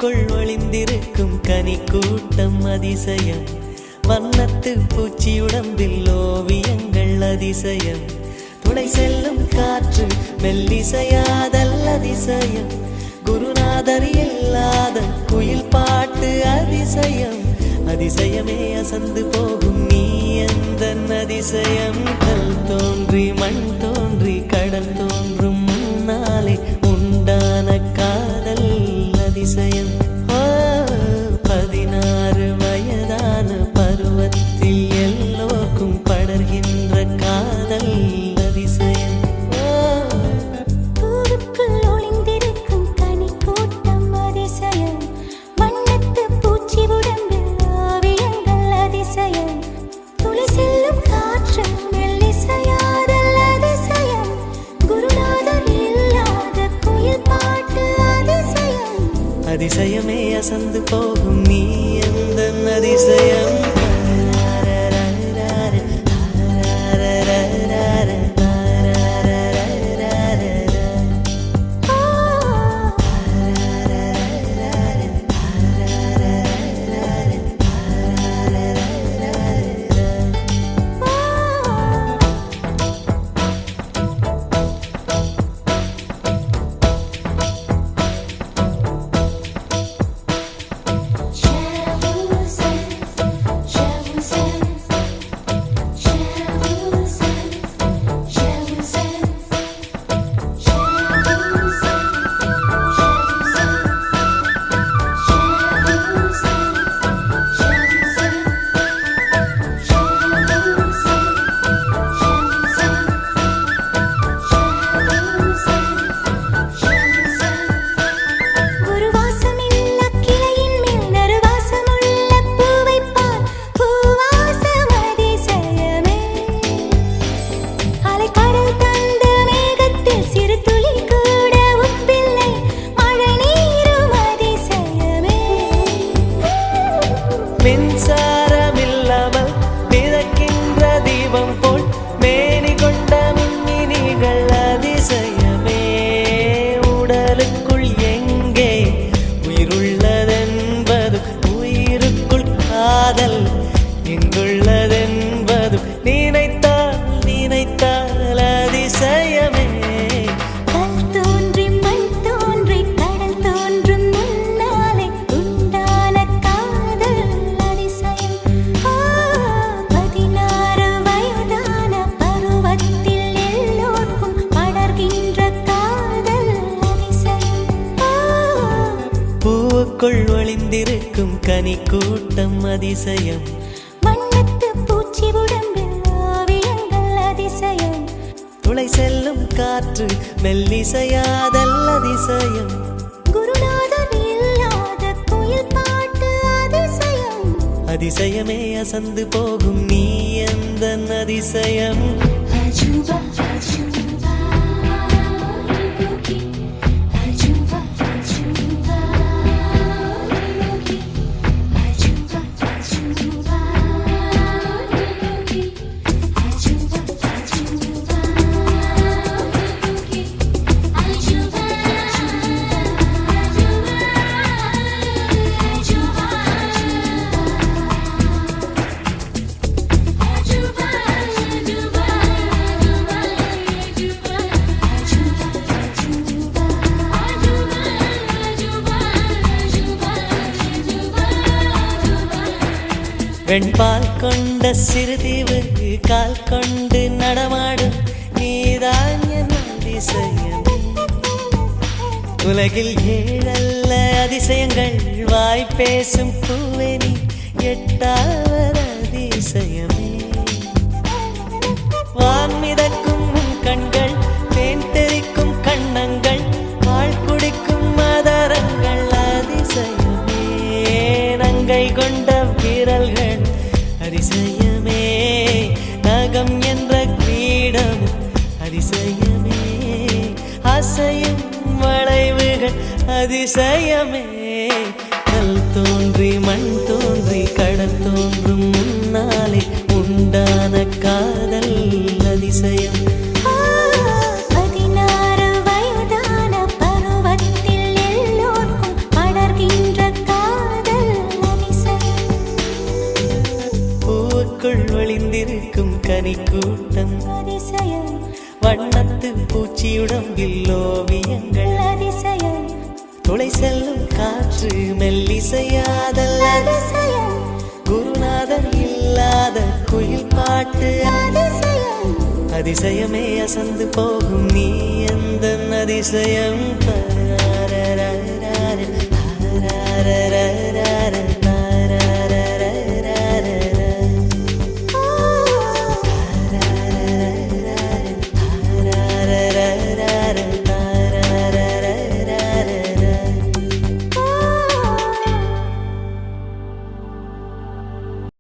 பூவுக்குள் ஒளிந்திருக்கும் கனி கூட்டம் அதிசயம். வண்ணத்து பூச்சி உடம்பில் ஓவியங்கள் அதிசயம். துணை செல்லும் காற்று மெல்லிசையாதல் அதிசயம். குருநாதர் இல்லாத குயில் பாட்டு அதிசயம். அதிசயமே அசந்து போகும் நீ எந்த அதிசயம். கல் தோன்றி மண் தோன்றி கடல் தோன்றும் முன்னாலே உண்டான காதல் அதிசயம். 16 வயதான பருவத்தில் எல்லோருக்கும் படர்கின்ற காதல் அதிசயம். பூவுக்குள் ஒளிந்திருக்கும் கனி கூட்டம் அதிசயம். வண்ணத்து பூச்சி உடம்பில் ஓவியங்கள் அதிசயம். துளி செல்லும் காற்று மெல்லிசையாதல் அதிசயம். குருநாதர் இல்லாத குயில் பாட்டு அதிசயம். அதிசயமே அசந்து போகும் நீ எந்த அதிசயம். மின்சாரமில்லாமல் மிதக்கின்ற தீபம் போல் மேனி கொண்ட மின்மினிகள் அதிசயமே. உடலுக்குள் எங்கே உயிருள்ளதென்பது உயிருக்குள் காதல் எங்குள்ளதென்பது நினைத்தால் நினைத்தால் அதிசயமே. பூவுக்குள் ஒளிந்திருக்கும் கனி கூட்டம் அதிசயம். வண்ணத்து பூச்சி உடம்பில் ஓவியங்கள் அதிசயம். துளை செல்லும் காற்று மெல்லிசையாதல் அதிசயம். குருநாதர் இல்லாத குயில் பாட்டு அதிசயம். அதிசயமே அசந்து போகும் நீ எந்த அதிசயம். அஜூபா அஜூபா அஜூபா அஜூபா வெண்பால் கொண்ட சிறுதீவு கால் கொண்டு நடமாடும் நீதான் என் அதிசயம். உலகில் 7 அதிசயங்கள் வாய் பேசும் பூவெனி 8வது அதிசயமே. வான் மிதக்கும் கண்கள் தேன் தெரிக்கும் கண்ணங்கள் பால் குடிக்கும் மதரங்கள் அதிசயமே. நங்கை கொண்ட விரல்கள் அதிசயமே. நகம் என்ற கிரீடம் அதிசயமே. அசையும் வளைவுகள் அதிசயமே. கல் தோன்றி மண் தோன்றி கடல் தோன்றும் முன்னாலே உண்டான காதல் அதிசயம். 16 வயதான பருவத்தில் எல்லோருக்கும் படர்கின்ற கனி கூட்டம் அதிசயம் வண்ணத்து பூச்சியுடம்பில் ஓவியங்கள் அதிசயம் துளை செல்லும் காற்று மெல்லிசையாதல் அதிசயம் குருநாதர் இல்லாத குயில் பாட்டு அதிசயம் அதிசயமே அசந்து போகும் நீ எந்த அதிசயம்